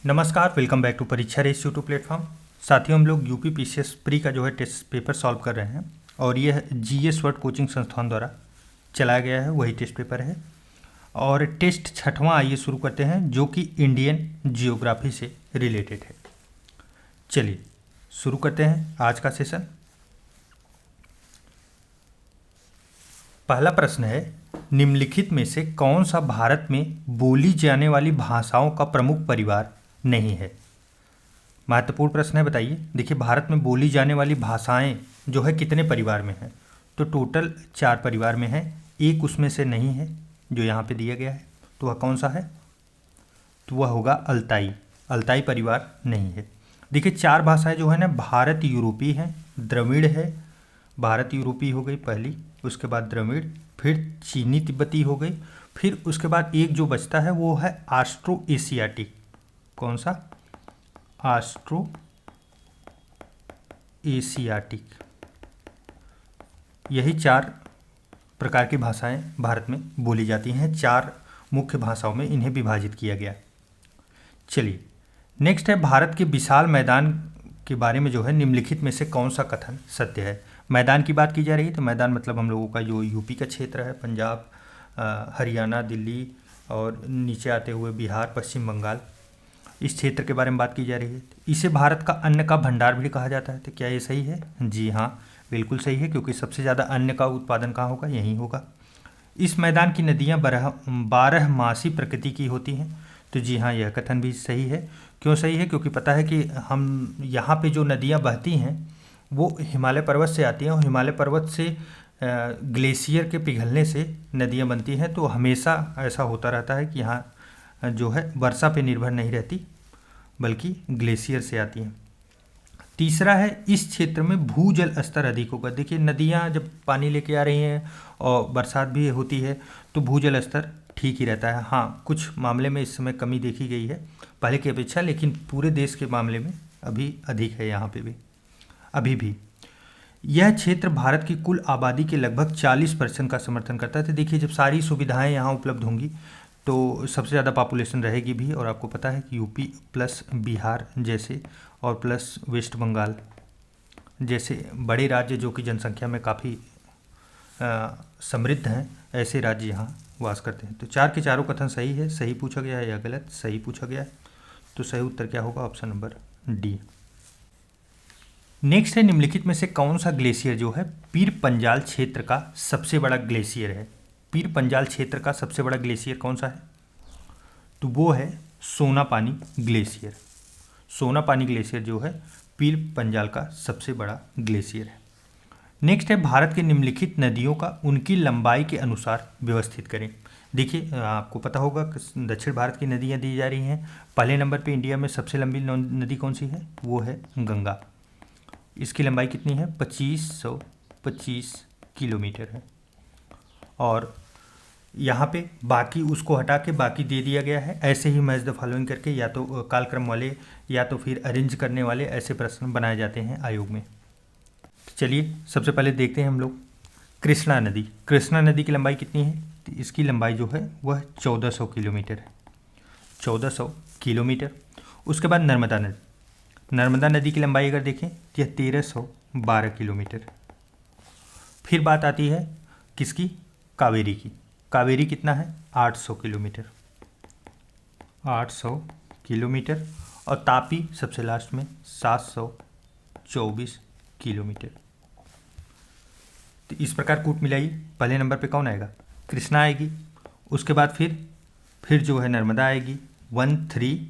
नमस्कार, welcome back to परीक्षा race YouTube platform. साथियों, हम लोग यूपी पीसीएस प्री का जो है टेस्ट पेपर सॉल्व कर रहे हैं और यह जीएस वर्ड कोचिंग संस्थान द्वारा चलाया गया है, वही टेस्ट पेपर है। और टेस्ट छठवां आइए शुरू करते हैं, जो कि इंडियन जियोग्राफी से रिलेटेड है। चलिए शुरू करते हैं आज का सेशन। पहला प्रश्न है, निम्नलिखित में से कौन सा भारत में बोली जाने वाली भाषाओं का प्रमुख परिवार नहीं है? महत्वपूर्ण प्रश्न है, बताइए। देखिए, भारत में बोली जाने वाली भाषाएं जो है कितने परिवार में है? तो टोटल 4 परिवार में है। एक उसमें से नहीं है जो यहाँ पे दिया गया है, तो वह कौन सा है? तो वह होगा अल्ताई। अल्ताई परिवार नहीं है। देखिए, 4 भाषाएं जो है ना भारत यूरोपी हैं, द्रविड़ है, भारत यूरोपी हो गई पहली, उसके बाद द्रविड़, फिर चीनी तिब्बती हो गई, फिर उसके बाद एक जो बचता है वो है ऑस्ट्रो एशियाटिक। कौन सा? Austro Asiatic. यही 4 प्रकार की भाषाएं भारत में बोली जाती हैं। 4 मुख्य भाषाओं में इन्हें विभाजित किया गया। चलिए नेक्स्ट है, भारत के विशाल मैदान के बारे में जो है निम्नलिखित में से कौन सा कथन सत्य है? मैदान की बात की जा रही है, तो मैदान मतलब हम लोगों का जो यूपी का क्षेत्र है, पंजाब, हरियाणा, दिल्ली और नीचे आते हुए बिहार, पश्चिम बंगाल, इस क्षेत्र के बारे में बात की जा रही है। इसे भारत का अन्न का भंडार भी कहा जाता है। तो क्या ये सही है? जी हाँ, बिल्कुल सही है, क्योंकि सबसे ज़्यादा अन्न का उत्पादन कहाँ होगा? यहीं होगा। इस मैदान की नदियाँ 12 मासी प्रकृति की होती हैं। तो जी हाँ, यह कथन भी सही है। क्यों सही है? क्योंकि पता है कि हम यहाँ पे जो नदियाँ बहती हैं वो हिमालय पर्वत से आती हैं, और हिमालय पर्वत से ग्लेशियर के पिघलने से नदियाँ बनती हैं। तो हमेशा ऐसा होता रहता है कि यहाँ जो है वर्षा पे निर्भर नहीं रहती, बल्कि ग्लेशियर से आती हैं। तीसरा है, इस क्षेत्र में भूजल स्तर अधिक होगा। देखिए, नदियाँ जब पानी लेके आ रही हैं और बरसात भी होती है तो भूजल स्तर ठीक ही रहता है। हाँ, कुछ मामले में इस समय कमी देखी गई है पहले की अपेक्षा, लेकिन पूरे देश के मामले में अभी अधिक है यहाँ पे भी, अभी भी। यह क्षेत्र भारत की कुल आबादी के लगभग 40% का समर्थन करता है। तो देखिए, जब सारी सुविधाएं यहाँ उपलब्ध होंगी तो सबसे ज़्यादा पॉपुलेशन रहेगी भी। और आपको पता है कि यूपी प्लस बिहार जैसे और प्लस वेस्ट बंगाल जैसे बड़े राज्य जो कि जनसंख्या में काफ़ी समृद्ध हैं, ऐसे राज्य यहाँ वास करते हैं। तो 4 के चारों कथन सही है। सही पूछा गया है या गलत? सही पूछा गया है। तो सही उत्तर क्या होगा? Option number D. नेक्स्ट है, निम्नलिखित में से कौन सा ग्लेशियर जो है पीर पंजाल क्षेत्र का सबसे बड़ा ग्लेशियर है? पीर पंजाल क्षेत्र का सबसे बड़ा ग्लेशियर कौन सा है? तो वो है सोनापानी ग्लेशियर। सोनापानी ग्लेशियर जो है पीर पंजाल का सबसे बड़ा ग्लेशियर है। नेक्स्ट है, भारत के निम्नलिखित नदियों का उनकी लंबाई के अनुसार व्यवस्थित करें। देखिए, आपको पता होगा कि दक्षिण भारत की नदियाँ दी जा रही हैं। पहले नंबर पे इंडिया में सबसे लंबी नदी कौन सी है? वो है गंगा। इसकी लंबाई कितनी है? 2525 किलोमीटर है। और यहाँ पे बाकी उसको हटा के बाकी दे दिया गया है। ऐसे ही मैच द फॉलोइंग करके या तो कालक्रम वाले या तो फिर अरेंज करने वाले ऐसे प्रश्न बनाए जाते हैं आयोग में। चलिए सबसे पहले देखते हैं हम लोग कृष्णा नदी। कृष्णा नदी की लंबाई कितनी है? तो इसकी लंबाई जो है वह 1400 किलोमीटर है। 1400 किलोमीटर। उसके बाद नर्मदा नदी। नर्मदा नदी की लंबाई अगर देखें तो यह 1312 किलोमीटर। फिर बात आती है किसकी? कावेरी की। कावेरी कितना है? 800 किलोमीटर। 800 किलोमीटर। और तापी सबसे लास्ट में 724 किलोमीटर। तो इस प्रकार कूट मिलाई पहले नंबर पे कौन आएगा? कृष्णा आएगी। उसके बाद फिर जो है नर्मदा आएगी 13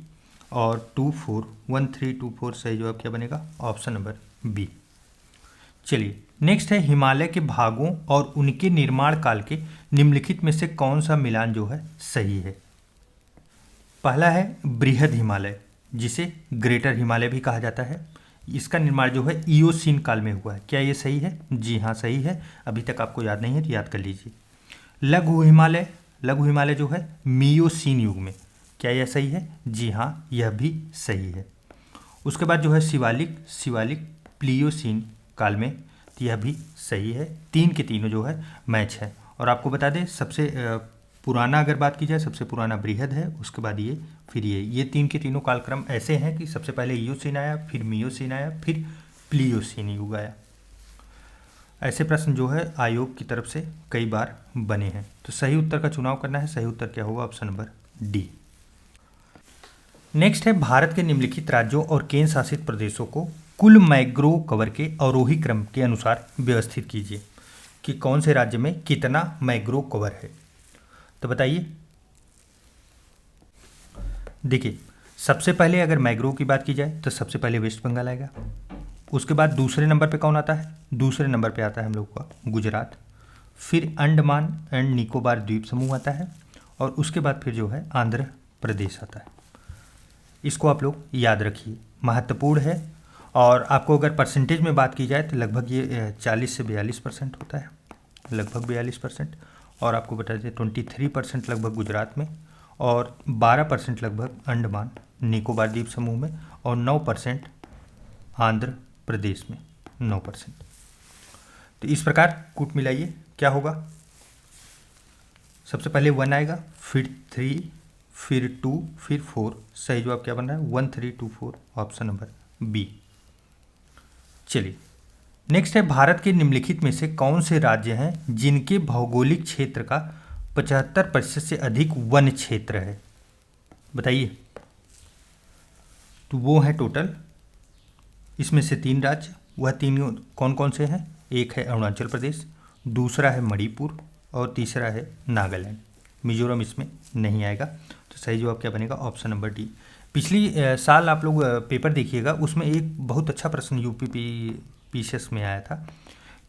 और 24। 1324 सही जवाब क्या बनेगा? Option number B. चलिए नेक्स्ट है, हिमालय के भागों और उनके निर्माण काल के निम्नलिखित में से कौन सा मिलान जो है सही है? पहला है बृहद हिमालय, जिसे ग्रेटर हिमालय भी कहा जाता है। इसका निर्माण जो है इयोसीन काल में हुआ है। क्या ये सही है? जी हाँ, सही है। अभी तक आपको याद नहीं है तो याद कर लीजिए। लघु हिमालय, लघु हिमालय जो है मियोसीन युग में। क्या यह सही है? जी हाँ, यह भी सही है। उसके बाद जो है शिवालिक, शिवालिक प्लियोसीन काल में, तो यह भी सही है। 3 के तीनों जो है मैच है। और आपको बता दें, सबसे पुराना अगर बात की जाए, सबसे पुराना बृहद है, उसके बाद फिर ये तीन के तीनों कालक्रम ऐसे हैं कि सबसे पहले इयोसीन आया, फिर मियोसीन आया, फिर प्लियोसीन युग आया। ऐसे प्रश्न जो है आयोग की तरफ से कई बार बने हैं। तो सही उत्तर का चुनाव करना है। सही उत्तर क्या होगा? Option number D. नेक्स्ट है, भारत के निम्नलिखित राज्यों और केंद्र शासित प्रदेशों को कुल मैंग्रोव कवर के अवरोही क्रम के अनुसार व्यवस्थित कीजिए कि कौन से राज्य में कितना मैंग्रोव कवर है। तो बताइए। देखिए, सबसे पहले अगर मैंग्रोव की बात की जाए तो सबसे पहले वेस्ट बंगाल आएगा। उसके बाद दूसरे नंबर पे कौन आता है? दूसरे नंबर पे आता है हम लोग का गुजरात। फिर अंडमान एंड निकोबार द्वीप समूह आता है और उसके बाद फिर जो है आंध्र प्रदेश आता है। इसको आप लोग याद रखिए, महत्वपूर्ण है। और आपको अगर परसेंटेज में बात की जाए तो लगभग ये 40 से 42% होता है, लगभग 42%। और आपको बता दें 23% लगभग गुजरात में और 12% लगभग अंडमान निकोबार द्वीप समूह में और 9% आंध्र प्रदेश में, 9%। तो इस प्रकार कूट मिलाइए क्या होगा? सबसे पहले 1 आएगा, फिर 3, फिर 2, फिर 4। सही जवाब क्या बन रहा है? 1 3 2 4, ऑप्शन नंबर बी। चलिए, नेक्स्ट है, भारत के निम्नलिखित में से कौन से राज्य हैं जिनके भौगोलिक क्षेत्र का 75% से अधिक वन क्षेत्र है? बताइए। तो वो है टोटल, इसमें से 3 राज्य, वह 3 कौन कौन से हैं? एक है अरुणाचल प्रदेश, दूसरा है मणिपुर और तीसरा है नागालैंड। मिजोरम इसमें नहीं आएगा। तो सही जवाब क्या बनेगा? Option number D. पिछली साल आप लोग पेपर देखिएगा, उसमें एक बहुत अच्छा प्रश्न यूपी पीसीएस में आया था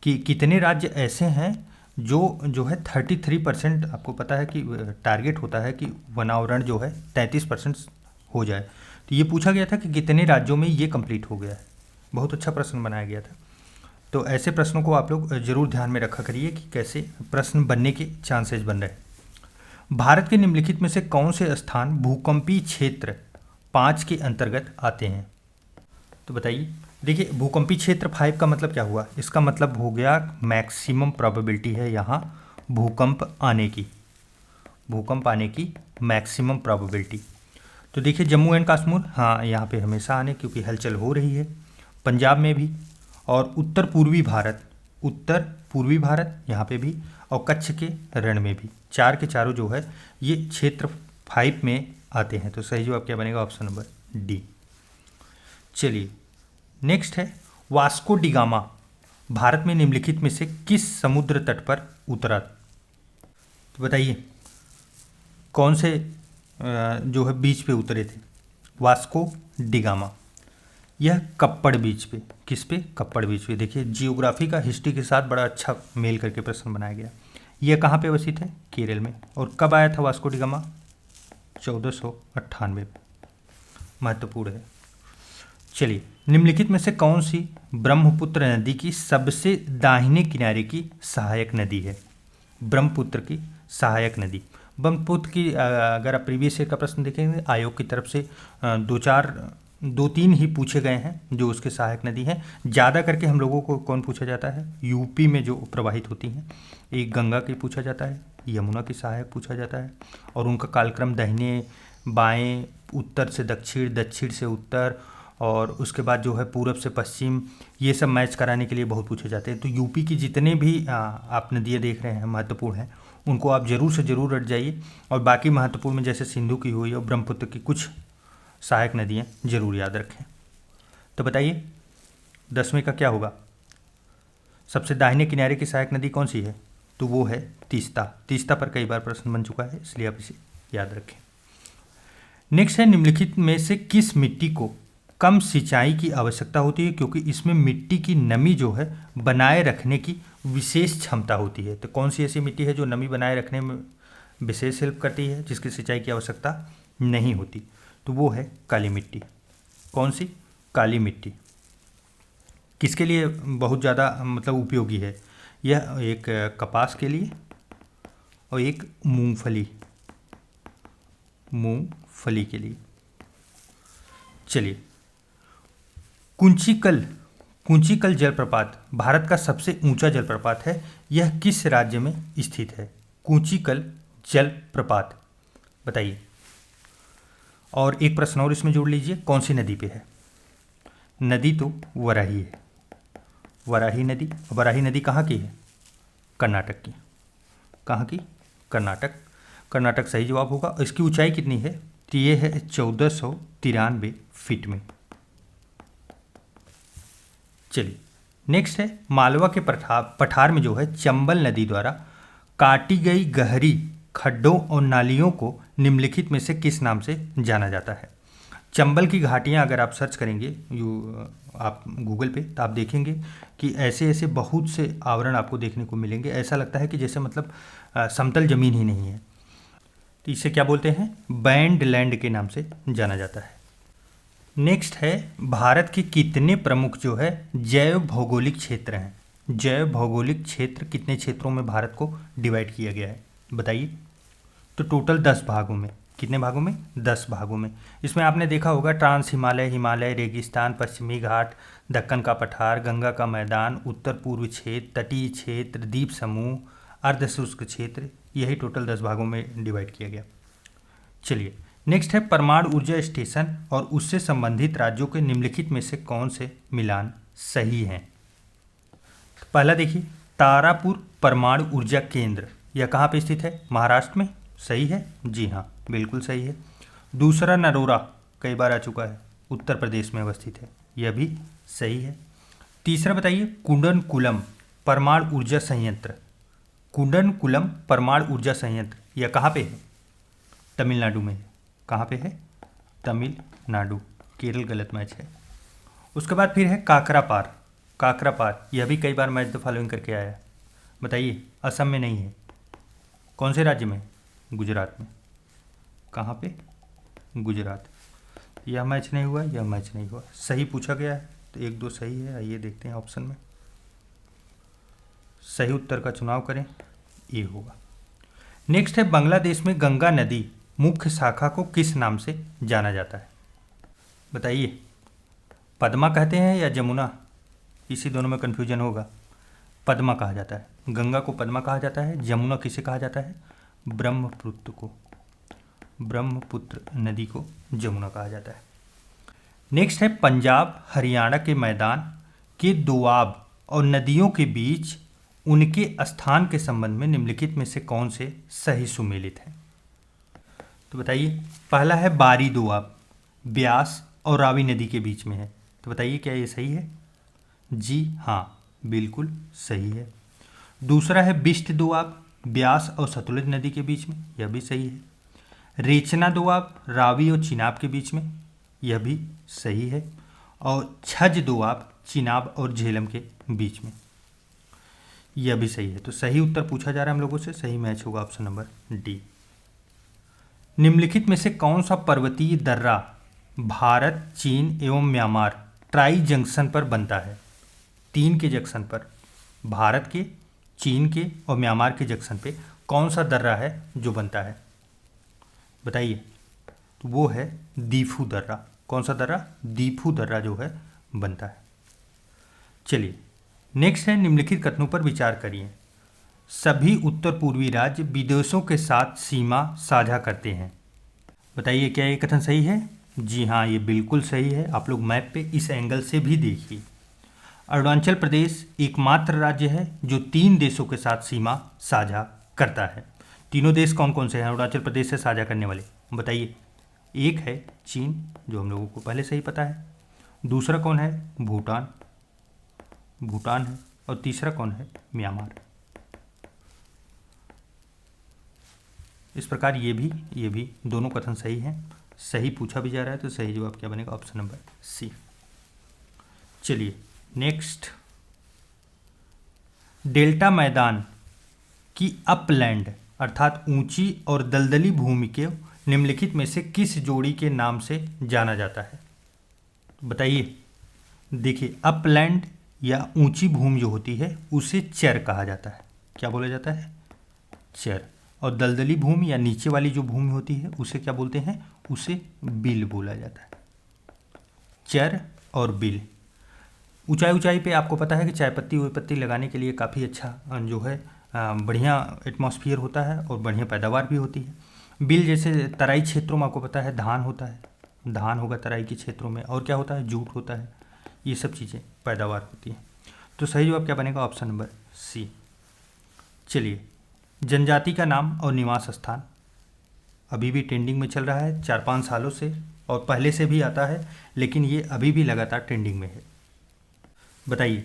कि कितने राज्य ऐसे हैं जो है 33%, आपको पता है कि टारगेट होता है कि वनावरण जो है 33% हो जाए। तो ये पूछा गया था कि कितने राज्यों में ये कंप्लीट हो गया है। बहुत अच्छा प्रश्न बनाया गया था। तो ऐसे प्रश्नों को आप लोग जरूर ध्यान में रखा करिए कि कैसे प्रश्न बनने के चांसेस बन रहे हैं। भारत के निम्नलिखित में से कौन से स्थान भूकंपीय क्षेत्र 5 के अंतर्गत आते हैं? तो बताइए। देखिए, भूकंपीय क्षेत्र 5 का मतलब क्या हुआ? इसका मतलब हो गया मैक्सिमम प्रोबेबिलिटी है यहाँ भूकंप आने की मैक्सिमम प्रोबेबिलिटी। तो देखिए, जम्मू एंड कश्मीर, हाँ यहाँ पे हमेशा आने, क्योंकि हलचल हो रही है। पंजाब में भी, और उत्तर पूर्वी भारत यहाँ पे भी, और कच्छ के रण में भी, 4 के चारों जो है ये क्षेत्र 5 में आते हैं। तो सही जवाब क्या बनेगा? Option number D. चलिए, नेक्स्ट है, वास्को डी गामा भारत में निम्नलिखित में से किस समुद्र तट पर उतरा? तो बताइए, कौन से जो है बीच पे उतरे थे? वास्को डी गामा यह कप्पड़ बीच पे, किस पे? कप्पड़ बीच पे। देखिए, जियोग्राफी का हिस्ट्री के साथ बड़ा अच्छा मेल करके प्रश्न बनाया गया। यह कहाँ पे वसित है? केरल में। और कब आया था वास्को डी गामा? 1498 में। महत्वपूर्ण है। चलिए, निम्नलिखित में से कौन सी ब्रह्मपुत्र नदी की सबसे दाहिने किनारे की सहायक नदी है? ब्रह्मपुत्र की सहायक नदी। ब्रह्मपुत्र की अगर आप प्रीवियस ईयर का प्रश्न देखेंगे, आयोग की तरफ से 2-3 ही पूछे गए हैं जो उसके सहायक नदी हैं। ज़्यादा करके हम लोगों को कौन पूछा जाता है? यूपी में जो प्रवाहित होती हैं, एक गंगा की पूछा जाता है, यमुना की सहायक पूछा जाता है, और उनका कालक्रम दाहिने बाएं, उत्तर से दक्षिण, दक्षिण से उत्तर, और उसके बाद जो है पूरब से पश्चिम, ये सब मैच कराने के लिए बहुत पूछे जाते हैं। तो यूपी की जितने भी आप नदियाँ देख रहे हैं महत्वपूर्ण हैं, उनको आप जरूर से जरूर रट जाइए। और बाकी महत्वपूर्ण में जैसे सिंधु की हुई और ब्रह्मपुत्र की कुछ सहायक नदियाँ जरूर याद रखें। तो बताइए, 10वें का क्या होगा? सबसे दाहिने किनारे की सहायक नदी कौन सी है? तो वो है तीस्ता। तीस्ता पर कई बार प्रश्न बन चुका है, इसलिए आप इसे याद रखें। नेक्स्ट है, निम्नलिखित में से किस मिट्टी को कम सिंचाई की आवश्यकता होती है क्योंकि इसमें मिट्टी की नमी जो है बनाए रखने की विशेष क्षमता होती है? तो कौन सी ऐसी मिट्टी है जो नमी बनाए रखने में विशेष हेल्प करती है, जिसकी सिंचाई की आवश्यकता नहीं होती? तो वो है काली मिट्टी। कौन सी? काली मिट्टी। किसके लिए बहुत ज़्यादा मतलब उपयोगी है? यह एक कपास के लिए और एक मूंगफली के लिए। चलिए, कुंचिकल जलप्रपात भारत का सबसे ऊंचा जलप्रपात है। यह किस राज्य में स्थित है? कुंचिकल जल प्रपात, बताइए। और एक प्रश्न और इसमें जोड़ लीजिए, कौन सी नदी पे है? नदी तो वराही है, वराही नदी। वराही नदी कहाँ की है? कर्नाटक की। कहाँ की? कर्नाटक। कर्नाटक सही जवाब होगा। इसकी ऊंचाई कितनी है? तो ये है 1493 फीट में। चलिए नेक्स्ट है, मालवा के पठार में जो है चंबल नदी द्वारा काटी गई गहरी खड्डों और नालियों को निम्नलिखित में से किस नाम से जाना जाता है? चंबल की घाटियाँ अगर आप सर्च करेंगे आप गूगल पे, तो आप देखेंगे कि ऐसे ऐसे बहुत से आवरण आपको देखने को मिलेंगे। ऐसा लगता है कि जैसे मतलब समतल जमीन ही नहीं है। तो इसे क्या बोलते हैं? बैंड लैंड के नाम से जाना जाता है। नेक्स्ट है, भारत के कितने प्रमुख जो है जैव भौगोलिक क्षेत्र हैं? जैव भौगोलिक क्षेत्र कितने क्षेत्रों में भारत को डिवाइड किया गया है, बताइए। तो टोटल 10 भागों में। कितने भागों में? 10 भागों में। इसमें आपने देखा होगा ट्रांस हिमालय, हिमालय, रेगिस्तान, पश्चिमी घाट, दक्कन का पठार, गंगा का मैदान, उत्तर पूर्व क्षेत्र, तटीय क्षेत्र, द्वीप समूह, अर्धशुष्क क्षेत्र। यही टोटल 10 भागों में डिवाइड किया गया। चलिए नेक्स्ट है, परमाणु ऊर्जा स्टेशन और उससे संबंधित राज्यों के निम्नलिखित में से कौन से मिलान सही हैं? तो पहला देखिए, तारापुर परमाणु ऊर्जा केंद्र, यह कहाँ पे स्थित है? महाराष्ट्र में। सही है? जी हाँ, बिल्कुल सही है। दूसरा नरोरा, कई बार आ चुका है, उत्तर प्रदेश में अवस्थित है, यह भी सही है। तीसरा बताइए, कुंडनकुलम परमाणु ऊर्जा संयंत्र। कुंडनकुलम परमाणु ऊर्जा संयंत्र यह कहाँ पे है? तमिलनाडु में है। कहाँ पे है? तमिलनाडु। केरल गलत मैच है। उसके बाद फिर है काकरापार। काकरापार यह भी कई बार मैच द फॉलोइंग करके आया है, बताइए। असम में नहीं है, कौन से राज्य में? गुजरात में। कहाँ पे? गुजरात। यह मैच नहीं हुआ, यह मैच नहीं हुआ। सही पूछा गया है तो 1 2 सही है। आइए देखते हैं ऑप्शन में। सही उत्तर का चुनाव करें, ये होगा। नेक्स्ट है, बांग्लादेश में गंगा नदी मुख्य शाखा को किस नाम से जाना जाता है, बताइए। पद्मा कहते हैं या जमुना? इसी दोनों में कन्फ्यूजन होगा। पद्मा कहा जाता है, गंगा को पद्मा कहा जाता है। जमुना किसे कहा जाता है? ब्रह्मपुत्र को। ब्रह्मपुत्र नदी को जमुना कहा जाता है। नेक्स्ट है, पंजाब हरियाणा के मैदान के दोआब और नदियों के बीच उनके स्थान के संबंध में निम्नलिखित में से कौन से सही सुमेलित हैं? तो बताइए। पहला है बारी दोआब, ब्यास और रावी नदी के बीच में है। तो बताइए क्या ये सही है? जी हाँ, बिल्कुल सही है। दूसरा है बिष्ट दोआब, ब्यास और सतलुज नदी के बीच में, यह भी सही है। रेचना दोआब, रावी और चिनाब के बीच में, यह भी सही है। और छज दोआब, चिनाब और झेलम के बीच में, यह भी सही है। तो सही उत्तर पूछा जा रहा है हम लोगों से, सही मैच होगा ऑप्शन नंबर डी। निम्नलिखित में से कौन सा पर्वतीय दर्रा भारत, चीन एवं म्यांमार ट्राई जंक्शन पर बनता है? 3 के जंक्शन पर, भारत के, चीन के और म्यांमार के जंक्शन पे कौन सा दर्रा है जो बनता है, बताइए। तो वो है दीफू दर्रा। कौन सा दर्रा? दीफू दर्रा जो है बनता है। चलिए नेक्स्ट है, निम्नलिखित कथनों पर विचार करिए। सभी उत्तर पूर्वी राज्य विदेशों के साथ सीमा साझा करते हैं, बताइए क्या ये कथन सही है? जी हाँ, ये बिल्कुल सही है। आप लोग मैप पे इस एंगल से भी देखिए। अरुणाचल प्रदेश एकमात्र राज्य है जो 3 देशों के साथ सीमा साझा करता है। तीनों देश कौन कौन से हैं अरुणाचल प्रदेश से साझा करने वाले, बताइए। एक है चीन, जो हम लोगों को पहले से ही पता है। दूसरा कौन है? भूटान, भूटान है। और तीसरा कौन है? म्यांमार। इस प्रकार ये भी दोनों कथन सही हैं। सही पूछा भी जा रहा है तो सही जवाब क्या बनेगा? Option number C. चलिए नेक्स्ट, डेल्टा मैदान की अपलैंड अर्थात ऊंची और दलदली भूमि के निम्नलिखित में से किस जोड़ी के नाम से जाना जाता है, बताइए। देखिए, अपलैंड या ऊंची भूमि जो होती है उसे चर कहा जाता है। क्या बोला जाता है? चर। और दलदली भूमि या नीचे वाली जो भूमि होती है उसे क्या बोलते हैं? उसे बिल बोला जाता है। चर और बिल। ऊंचाई ऊंचाई पे आपको पता है कि चाय पत्ती लगाने के लिए काफ़ी अच्छा जो है बढ़िया एटमॉस्फियर होता है और बढ़िया पैदावार भी होती है। बिल जैसे तराई क्षेत्रों में आपको पता है धान होता है, धान होगा तराई के क्षेत्रों में, और क्या होता है, जूट होता है, ये सब चीज़ें पैदावार होती हैं। तो सही जवाब क्या बनेगा, ऑप्शन नंबर सी। चलिए, जनजाति का नाम और निवास स्थान अभी भी ट्रेंडिंग में चल रहा है 4-5 सालों से, और पहले से भी आता है, लेकिन ये अभी भी लगातार ट्रेंडिंग में है। बताइए,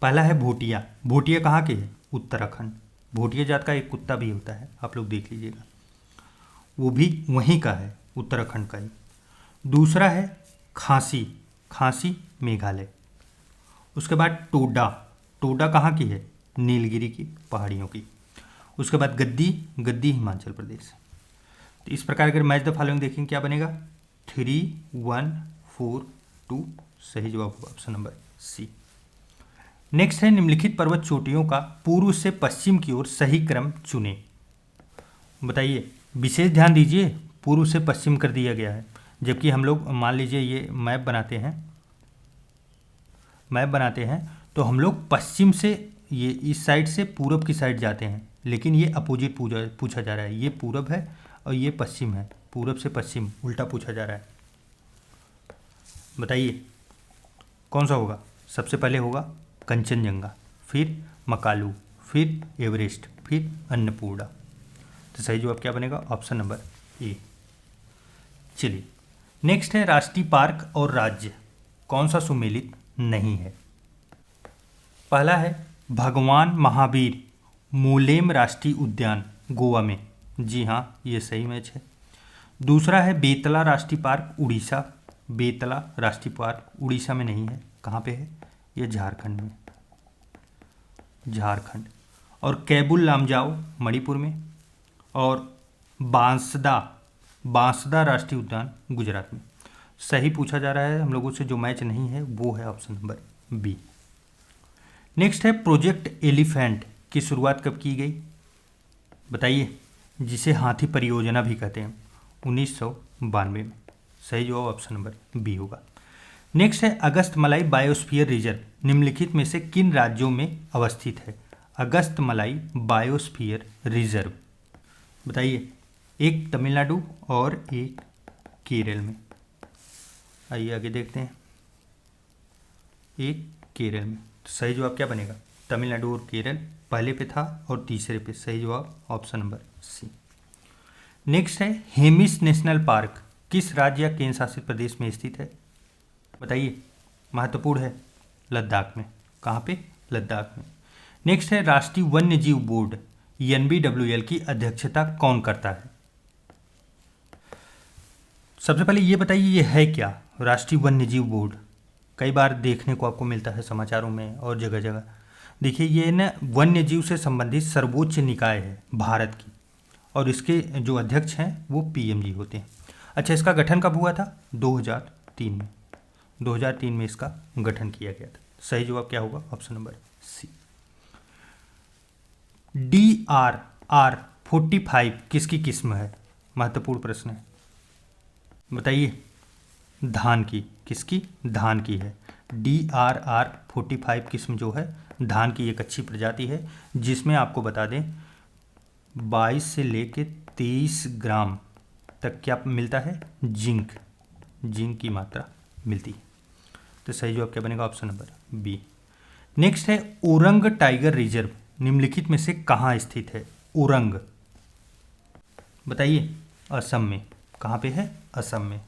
पहला है भोटिया। भोटिया कहाँ के है, उत्तराखंड। भोटिया जात का एक कुत्ता भी होता है, आप लोग देख लीजिएगा, वो भी वहीं का है, उत्तराखंड का ही। दूसरा है खांसी। खांसी मेघालय। उसके बाद टोडा। टोडा कहाँ की है, नीलगिरी की पहाड़ियों की। उसके बाद गद्दी। गद्दी हिमाचल प्रदेश। तो इस प्रकार अगर मैच द फॉलोइंग देखेंगे क्या बनेगा, 3, 1, 4, 2। सही जवाब होगा ऑप्शन नंबर सी। नेक्स्ट है निम्नलिखित पर्वत चोटियों का पूर्व से पश्चिम की ओर सही क्रम चुने। बताइए, विशेष ध्यान दीजिए, पूर्व से पश्चिम कर दिया गया है, जबकि हम लोग मान लीजिए ये मैप बनाते हैं तो हम लोग पश्चिम से, ये इस साइड से पूरब की साइड जाते हैं, लेकिन ये अपोजिट पूछा जा रहा है। ये पूरब है और ये पश्चिम है, पूरब से पश्चिम उल्टा पूछा जा रहा है। बताइए कौन सा होगा, सबसे पहले होगा कंचनजंगा, फिर मकालू, फिर एवरेस्ट, फिर अन्नपूर्णा। तो सही जवाब क्या बनेगा, ऑप्शन नंबर ए। चलिए, नेक्स्ट है राष्ट्रीय पार्क और राज्य कौन सा सुमेलित नहीं है। पहला है भगवान महावीर मोलेम राष्ट्रीय उद्यान, गोवा में। जी हाँ, ये सही मैच है। दूसरा है बेतला राष्ट्रीय पार्क, उड़ीसा। बेतला राष्ट्रीय पार्क उड़ीसा में नहीं है, कहाँ पे है, ये झारखंड में, झारखंड। और कैबुल लामजाओ मणिपुर में, और बांसदा राष्ट्रीय उद्यान गुजरात में। सही पूछा जा रहा है हम लोगों से, जो मैच नहीं है वो है ऑप्शन नंबर बी। नेक्स्ट है प्रोजेक्ट एलिफेंट की शुरुआत कब की गई, बताइए, जिसे हाथी परियोजना भी कहते हैं, 1992 में। सही जवाब ऑप्शन नंबर बी होगा। नेक्स्ट है अगस्तमलाई बायोस्फीयर रिजर्व निम्नलिखित में से किन राज्यों में अवस्थित है। अगस्तमलाई बायोस्फीयर रिजर्व, बताइए, एक तमिलनाडु और एक केरल में। आइए आगे देखते हैं, एक केरल में। तो सही जवाब क्या बनेगा, तमिलनाडु और केरल पहले पे था और तीसरे पे। सही जवाब ऑप्शन नंबर सी। नेक्स्ट है हेमिस नेशनल पार्क किस राज्य या केंद्र शासित प्रदेश में स्थित है, बताइए, महत्वपूर्ण है, लद्दाख में। कहाँ पे, लद्दाख में। नेक्स्ट है राष्ट्रीय वन्य जीव बोर्ड NBWL की अध्यक्षता कौन करता है। सबसे पहले ये बताइए, ये है क्या राष्ट्रीय वन्य जीव बोर्ड। कई बार देखने को आपको मिलता है समाचारों में और जगह जगह। देखिए, ये ना वन्य जीव से संबंधित सर्वोच्च निकाय है भारत की, और इसके जो अध्यक्ष हैं वो PM जी होते हैं। अच्छा, इसका गठन कब हुआ था, 2003 में। 2003 में इसका गठन किया गया था। सही जवाब क्या होगा, ऑप्शन नंबर सी। DRR45 किसकी किस्म है, महत्वपूर्ण प्रश्न है, बताइए, धान की। किसकी, धान की है। DRR45 किस्म जो है धान की एक अच्छी प्रजाति है, जिसमें आपको बता दें 22 से लेकर 23 ग्राम तक क्या मिलता है, जिंक की मात्रा मिलती है। तो सही जवाब क्या बनेगा, ऑप्शन नंबर बी। नेक्स्ट है ओरंग टाइगर रिजर्व निम्नलिखित में से कहाँ स्थित है। ओरंग, बताइए, असम में। कहाँ पे है, असम में।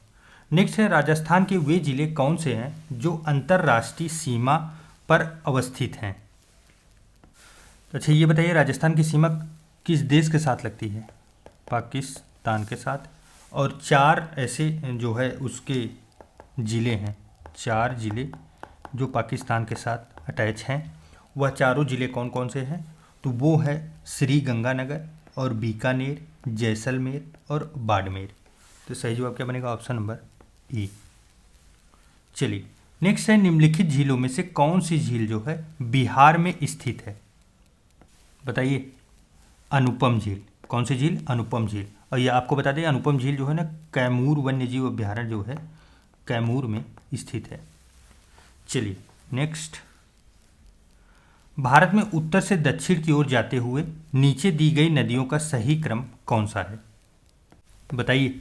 नेक्स्ट है राजस्थान के वे जिले कौन से हैं जो अंतर्राष्ट्रीय सीमा पर अवस्थित हैं। अच्छा, ये बताइए, राजस्थान की सीमा किस देश के साथ लगती है, पाकिस्तान के साथ। और 4 ऐसे जो है उसके ज़िले हैं, 4 ज़िले जो पाकिस्तान के साथ अटैच हैं। वह चारों ज़िले कौन कौन से हैं, तो वो है श्री गंगानगर और बीकानेर, जैसलमेर और बाड़मेर। तो सही जवाब क्या बनेगा, ऑप्शन नंबर ए। चलिए, नेक्स्ट है निम्नलिखित झीलों में से कौन सी झील जो है बिहार में स्थित है, बताइए, अनुपम झील। कौन सी झील, अनुपम झील। और ये आपको बता दें, अनुपम झील जो है ना कैमूर वन्यजीव अभ्यारण्य जो है कैमूर में स्थित है। चलिए नेक्स्ट, भारत में उत्तर से दक्षिण की ओर जाते हुए नीचे दी गई नदियों का सही क्रम कौन सा है? बताइए।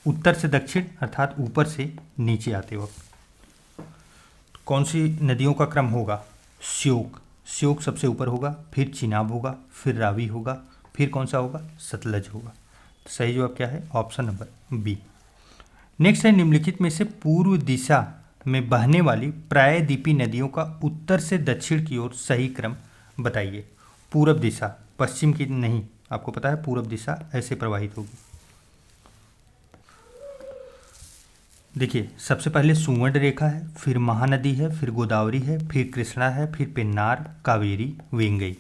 उत्तर से दक्षिण अर्थात ऊपर से नीचे आते वक्त कौन सी नदियों का क्रम होगा? श्योक। श्योक सबसे ऊपर होगा, फिर चिनाब होगा, फिर रावी होगा, फिर कौन सा होगा? सतलज होगा। तो सही जवाब क्या है? Option number B. नेक्स्ट है, निम्नलिखित में से पूर्व दिशा में बहने वाली प्रायद्वीपी नदियों का उत्तर से दक्षिण की ओर सही क्रम बताइए। पूरब दिशा, पश्चिम की नहीं, आपको पता है पूरब दिशा ऐसे प्रवाहित होगी। देखिए, सबसे पहले सुवर्ण रेखा है, फिर महानदी है, फिर गोदावरी है, फिर कृष्णा है, फिर पेन्नार, कावेरी, वेंगई।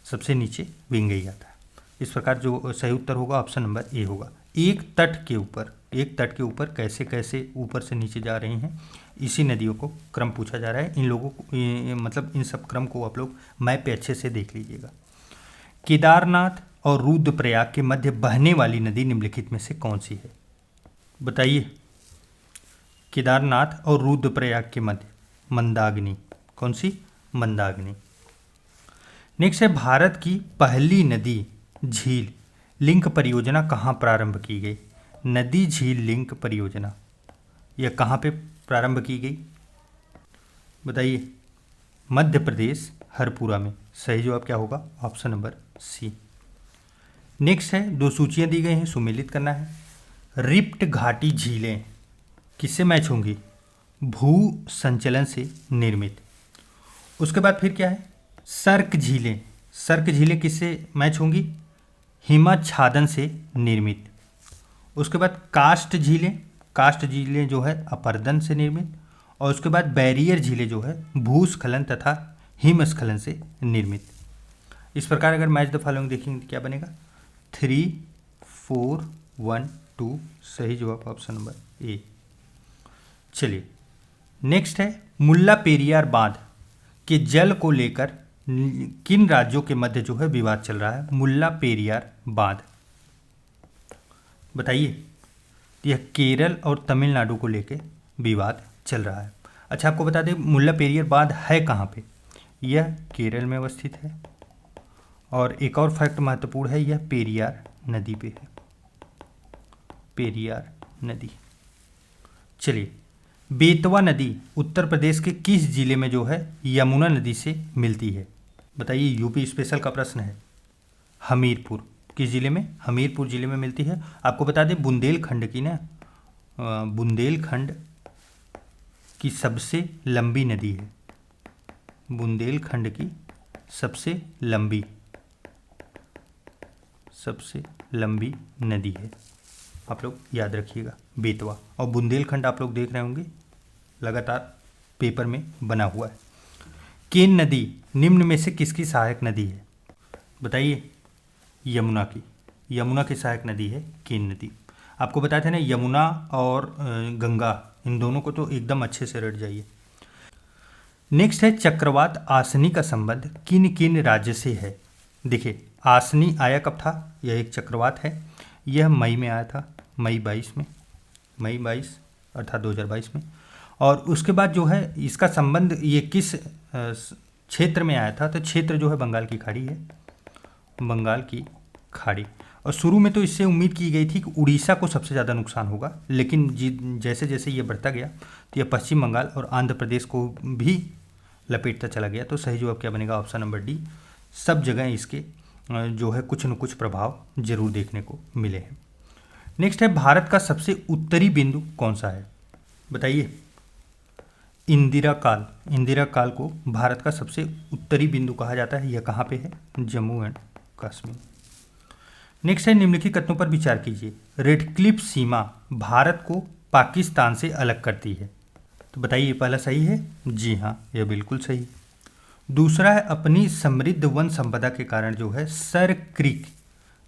सबसे नीचे वेंगई आता है। इस प्रकार जो सही उत्तर होगा ऑप्शन नंबर ए होगा। एक तट के ऊपर कैसे कैसे ऊपर से नीचे जा रही हैं, इसी नदियों को क्रम पूछा जा रहा है। इन लोगों को मतलब इन सब क्रम को आप लोग मैप पे अच्छे से देख लीजिएगा। केदारनाथ और रुद्रप्रयाग के मध्य बहने वाली नदी निम्नलिखित में से कौन सी है? बताइए। केदारनाथ और रुद्रप्रयाग के मध्य मंदाकिनी। कौन सी? मंदाकिनी। नेक्स्ट है, भारत की पहली नदी झील लिंक परियोजना कहाँ प्रारंभ की गई? नदी झील लिंक परियोजना यह कहाँ पे प्रारंभ की गई? बताइए। मध्य प्रदेश हरपुरा में। सही जवाब क्या होगा? ऑप्शन नंबर सी। नेक्स्ट है, दो सूचियाँ दी गई हैं, सुमेलित करना है। रिफ्ट घाटी झीलें किससे मैच होंगी? भू संचलन से निर्मित। उसके बाद फिर क्या है? सर्क झीलें। सर्क झीलें किससे मैच होंगी? हिमच्छादन से निर्मित। उसके बाद कास्ट झीलें। कास्ट झीलें जो है अपरदन से निर्मित। और उसके बाद बैरियर झीलें जो है भूस्खलन तथा हिमस्खलन से निर्मित। इस प्रकार अगर मैच द फॉलोइंग देखेंगे तो क्या बनेगा? 3, 4, 1, 2। सही जवाब ऑप्शन नंबर ए। चलिए, नेक्स्ट है, मुल्ला पेरियार बांध के जल को लेकर किन राज्यों के मध्य जो है विवाद चल रहा है? मुल्ला पेरियार बांध, बताइए। यह केरल और तमिलनाडु को लेकर विवाद चल रहा है। अच्छा, आपको बता दें मुल्ला पेरियार बांध है कहाँ पे? यह केरल में अवस्थित है। और एक और फैक्ट महत्वपूर्ण है, यह पेरियार नदी पे है। पेरियार नदी। चलिए, बेतवा नदी उत्तर प्रदेश के किस जिले में जो है यमुना नदी से मिलती है? बताइए। यूपी स्पेशल का प्रश्न है। हमीरपुर। किस जिले में? हमीरपुर जिले में मिलती है। आपको बता दें बुंदेलखंड की ना, बुंदेलखंड की सबसे लंबी नदी है। बुंदेलखंड की सबसे लंबी नदी है, आप लोग याद रखिएगा, बेतवा। और बुंदेलखंड आप लोग देख रहे होंगे लगातार पेपर में बना हुआ है। केन नदी निम्न में से किसकी सहायक नदी है? बताइए। यमुना की। यमुना की सहायक नदी है केन नदी। आपको बताए थे ना, यमुना और गंगा, इन दोनों को तो एकदम अच्छे से रट जाइए। नेक्स्ट है, चक्रवात आसनी का संबंध किन किन राज्य से है? देखिए, आसनी आया कब था? यह एक चक्रवात है। यह मई में आया था, मई 22 अर्थात 2022 में। और उसके बाद जो है इसका संबंध ये किस क्षेत्र में आया था? तो क्षेत्र जो है बंगाल की खाड़ी है, बंगाल की खाड़ी। और शुरू में तो इससे उम्मीद की गई थी कि उड़ीसा को सबसे ज़्यादा नुकसान होगा, लेकिन जैसे जैसे ये बढ़ता गया तो यह पश्चिम बंगाल और आंध्र प्रदेश को भी लपेटता चला गया। तो सही जवाब क्या बनेगा? Option number D. सब जगह इसके जो है कुछ न कुछ प्रभाव जरूर देखने को मिले हैं। नेक्स्ट है, भारत का सबसे उत्तरी बिंदु कौन सा है? बताइए। इंदिरा काल। इंदिरा काल को भारत का सबसे उत्तरी बिंदु कहा जाता है। यह कहाँ पे है? जम्मू एंड कश्मीर। नेक्स्ट है, निम्नलिखित कथनों पर विचार कीजिए। रेडक्लिफ सीमा भारत को पाकिस्तान से अलग करती है। तो बताइए, पहला सही है? जी हाँ, यह बिल्कुल सही। दूसरा है, अपनी समृद्ध वन संपदा के कारण जो है सर क्रीक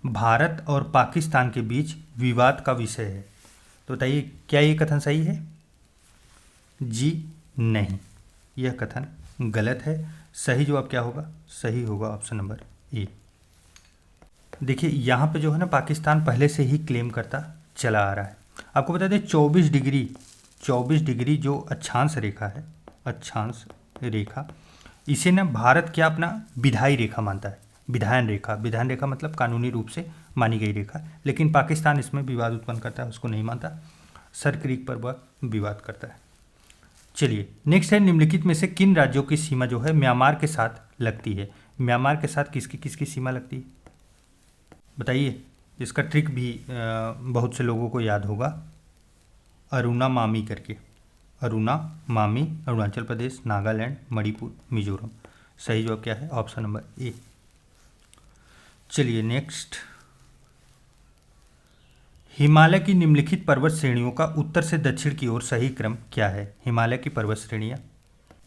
भारत और पाकिस्तान के बीच विवाद का विषय है। तो बताइए, क्या ये कथन सही है? जी नहीं, यह कथन गलत है। सही जवाब क्या होगा? सही होगा ऑप्शन नंबर ए। देखिए, यहाँ पे जो है ना पाकिस्तान पहले से ही क्लेम करता चला आ रहा है। आपको बता दें 24 डिग्री जो अक्षांश रेखा है, अक्षांश रेखा, इसे ना भारत क्या अपना विधायी रेखा मानता है, विधायन रेखा मतलब कानूनी रूप से मानी गई रेखा, लेकिन पाकिस्तान इसमें विवाद उत्पन्न करता है, उसको नहीं मानता। सर क्रीक पर वह विवाद करता है। चलिए नेक्स्ट है, निम्नलिखित में से किन राज्यों की सीमा जो है म्यांमार के साथ लगती है? म्यांमार के साथ किसकी किसकी सीमा लगती है बताइए। इसका ट्रिक भी बहुत से लोगों को याद होगा, अरुणा मामी करके। अरुणा मामी, अरुणाचल प्रदेश, नागालैंड, मणिपुर, मिजोरम। सही जवाब क्या है? Option number A. चलिए नेक्स्ट, हिमालय की निम्नलिखित पर्वत श्रेणियों का उत्तर से दक्षिण की ओर सही क्रम क्या है? हिमालय की पर्वत श्रेणियाँ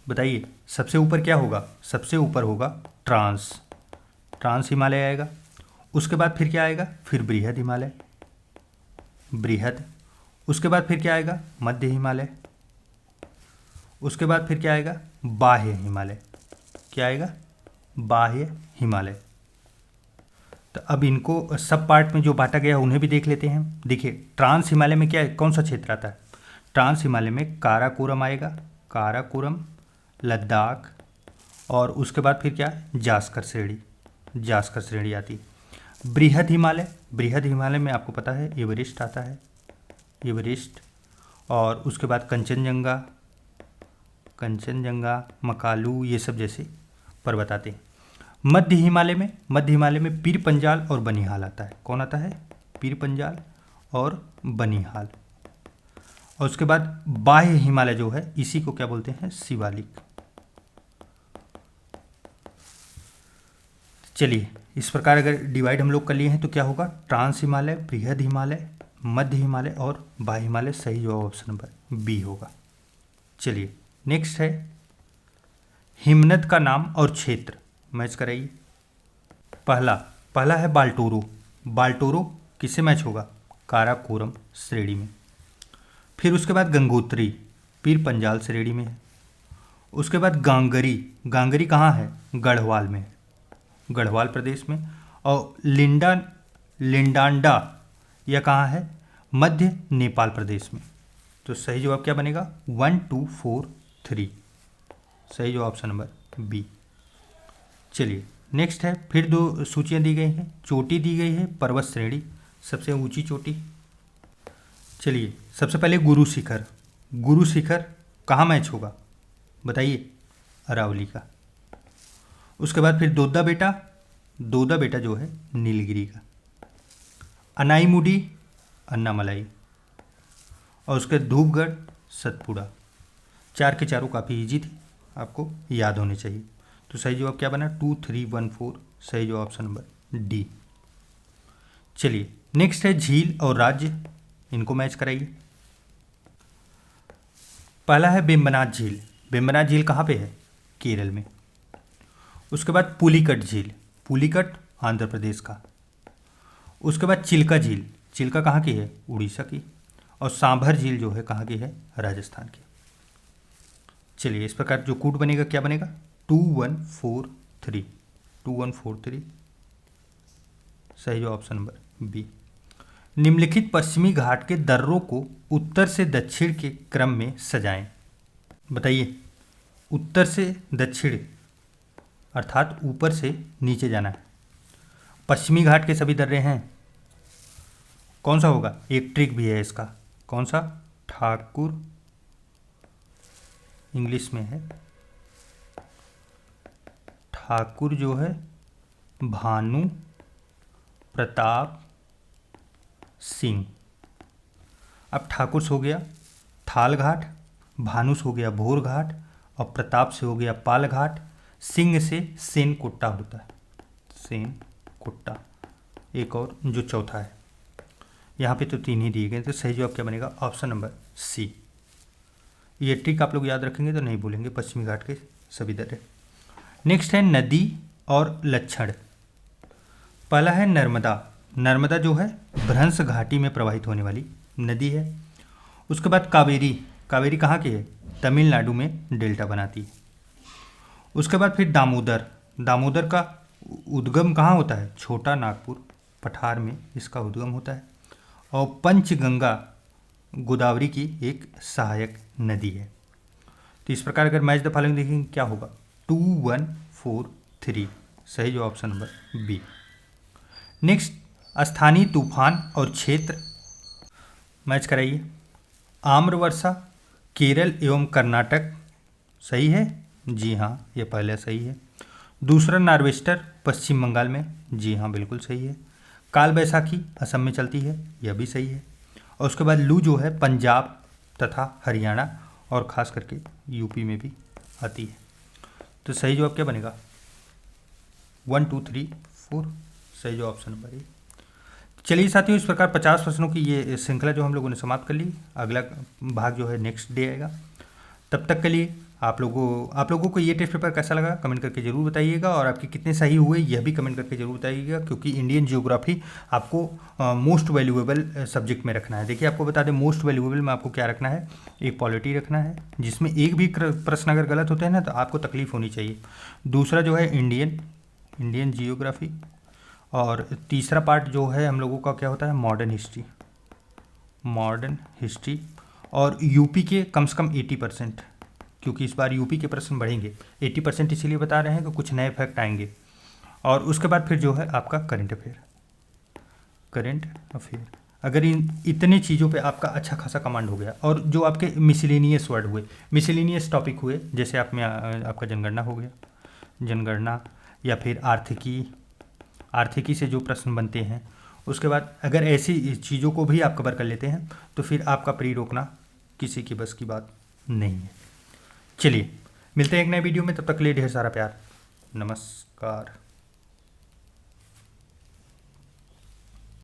बताइए। सबसे ऊपर क्या होगा? सबसे ऊपर होगा ट्रांस हिमालय आएगा। उसके बाद फिर क्या आएगा? फिर बृहद हिमालय, बृहद। उसके बाद फिर क्या आएगा? मध्य हिमालय। उसके बाद फिर क्या आएगा? बाह्य हिमालय। क्या आएगा? बाह्य हिमालय। तो अब इनको सब पार्ट में जो बांटा गया उन्हें भी देख लेते हैं। देखिए ट्रांस हिमालय में क्या है, कौन सा क्षेत्र आता है? ट्रांस हिमालय में काराकोरम आएगा, काराकोरम, लद्दाख, और उसके बाद फिर क्या है? जास्कर श्रेणी आती है। बृहद हिमालय में आपको पता है एवरेस्ट आता है, एवरेस्ट, और उसके बाद कंचनजंगा, मकालू, ये सब जैसे पर्वत आते हैं। मध्य हिमालय में पीर पंजाल और बनिहाल आता है। कौन आता है? पीर पंजाल और बनिहाल। और उसके बाद बाह्य हिमालय जो है इसी को क्या बोलते हैं? शिवालिक। चलिए इस प्रकार अगर डिवाइड हम लोग कर लिए हैं तो क्या होगा? ट्रांस हिमालय, बृहद हिमालय, मध्य हिमालय और बाह्य हिमालय। सही जवाब ऑप्शन नंबर बी होगा। चलिए नेक्स्ट है, हिमनद का नाम और क्षेत्र मैच कराइए। पहला है बाल्टोरो किससे मैच होगा? काराकोरम श्रेणी में। फिर उसके बाद गंगोत्री, पीर पंजाल श्रेणी में है। उसके बाद गांगरी कहाँ है? गढ़वाल में, गढ़वाल प्रदेश में। और लिंडांडा यह कहाँ है? मध्य नेपाल प्रदेश में। तो सही जवाब क्या बनेगा? 1 2 4 3। सही जवाब ऑप्शन नंबर बी। चलिए नेक्स्ट है, फिर दो सूचियाँ दी गई हैं। चोटी दी गई है, पर्वत श्रेणी, सबसे ऊंची चोटी। चलिए सबसे पहले गुरु शिखर कहाँ मैच होगा बताइए? अरावली का। उसके बाद फिर दोदा बेटा जो है नीलगिरी का। अनाईमुडी, अन्नामलाई, और उसके धूपगढ़, सतपुड़ा। चार के चारों काफ़ी इजी थे, आपको याद होने चाहिए। तो सही जवाब क्या बना? 2 3 1 4। सही जवाब ऑप्शन नंबर डी। चलिए नेक्स्ट है, झील और राज्य, इनको मैच कराइए। पहला है बेम्बनाथ झील कहाँ पे है? केरल में। उसके बाद पुलिकट आंध्र प्रदेश का। उसके बाद चिल्का कहाँ की है? उड़ीसा की। और सांभर झील जो है कहाँ की है? राजस्थान की। चलिए इस प्रकार जो कूट बनेगा क्या बनेगा? 2 1 4 3। 2 1 4 3। सही जवाब ऑप्शन नंबर बी। निम्नलिखित पश्चिमी घाट के दर्रों को उत्तर से दक्षिण के क्रम में सजाएं। बताइए, उत्तर से दक्षिण अर्थात ऊपर से नीचे जाना है। पश्चिमी घाट के सभी दर्रे हैं, कौन सा होगा? एक ट्रिक भी है इसका, कौन सा? ठाकुर, इंग्लिश में है ठाकुर जो है भानु प्रताप सिंह। अब ठाकुर से हो गया थाल घाट, भानु से हो गया भोर घाट, और प्रताप से हो गया पाल घाट, सिंह से सेनकोट्टा होता है, सेनकोट्टा। एक और जो चौथा है, यहाँ पे तो 3 ही दिए गए, तो सही जवाब क्या बनेगा? Option number C. ये ट्रिक आप लोग याद रखेंगे तो नहीं भूलेंगे पश्चिमी घाट के सभी दर्रे। नेक्स्ट है नदी और लक्षण। पहला है नर्मदा जो है भ्रंश घाटी में प्रवाहित होने वाली नदी है। उसके बाद कावेरी कहाँ की है? तमिलनाडु में डेल्टा बनाती है। उसके बाद फिर दामोदर का उद्गम कहाँ होता है? छोटा नागपुर पठार में इसका उद्गम होता है। और पंचगंगा गोदावरी की एक सहायक नदी है। तो इस प्रकार अगर मैच द फॉलोइंग देखेंगे क्या होगा? 2143, सही जो ऑप्शन नंबर बी। नेक्स्ट, स्थानीय तूफान और क्षेत्र मैच कराइए। आम्रवर्षा केरल एवं कर्नाटक, सही है, जी हाँ ये पहले सही है। दूसरा, नार्वेस्टर पश्चिम बंगाल में, जी हाँ बिल्कुल सही है। काल बैसाखी असम में चलती है, यह भी सही है। और उसके बाद लू जो है पंजाब तथा हरियाणा और ख़ास करके यूपी में भी आती है। तो सही जवाब क्या बनेगा? 1 2 3 4, सही जो ऑप्शन नंबर ए। चलिए साथियों, इस प्रकार 50 प्रश्नों की ये श्रृंखला जो हम लोगों ने समाप्त कर ली। अगला भाग जो है नेक्स्ट डे आएगा। तब तक के लिए आप लोगों को ये टेस्ट पेपर कैसा लगा कमेंट करके जरूर बताइएगा, और आपके कितने सही हुए यह भी कमेंट करके जरूर बताइएगा, क्योंकि इंडियन जियोग्राफी आपको मोस्ट वैल्यूएबल सब्जेक्ट में रखना है। देखिए आपको बता दें, मोस्ट वैल्यूएबल में आपको क्या रखना है, एक पॉलिटी रखना है जिसमें एक भी प्रश्न अगर गलत होते हैं ना तो आपको तकलीफ होनी चाहिए। दूसरा जो है इंडियन जियोग्राफी, और तीसरा पार्ट जो है हम लोगों का क्या होता है, मॉडर्न हिस्ट्री, और यूपी के कम से कम 80%, क्योंकि इस बार यूपी के प्रश्न बढ़ेंगे। 80% इसीलिए बता रहे हैं कि कुछ नए फैक्ट आएंगे। और उसके बाद फिर जो है आपका करंट अफेयर। अगर इन इतने चीज़ों पे आपका अच्छा खासा कमांड हो गया, और जो आपके मिसलेनियस वर्ड हुए, मिसलेनियस टॉपिक हुए, जैसे आप में आपका जनगणना हो गया, जनगणना, या फिर आर्थिकी से जो प्रश्न बनते हैं, उसके बाद अगर ऐसी चीज़ों को भी आप कवर कर लेते हैं तो फिर आपका प्री रोकना किसी की बस की बात नहीं है। चलिए मिलते हैं एक नए वीडियो में, तब तक के लिए ढेर सारा प्यार, नमस्कार।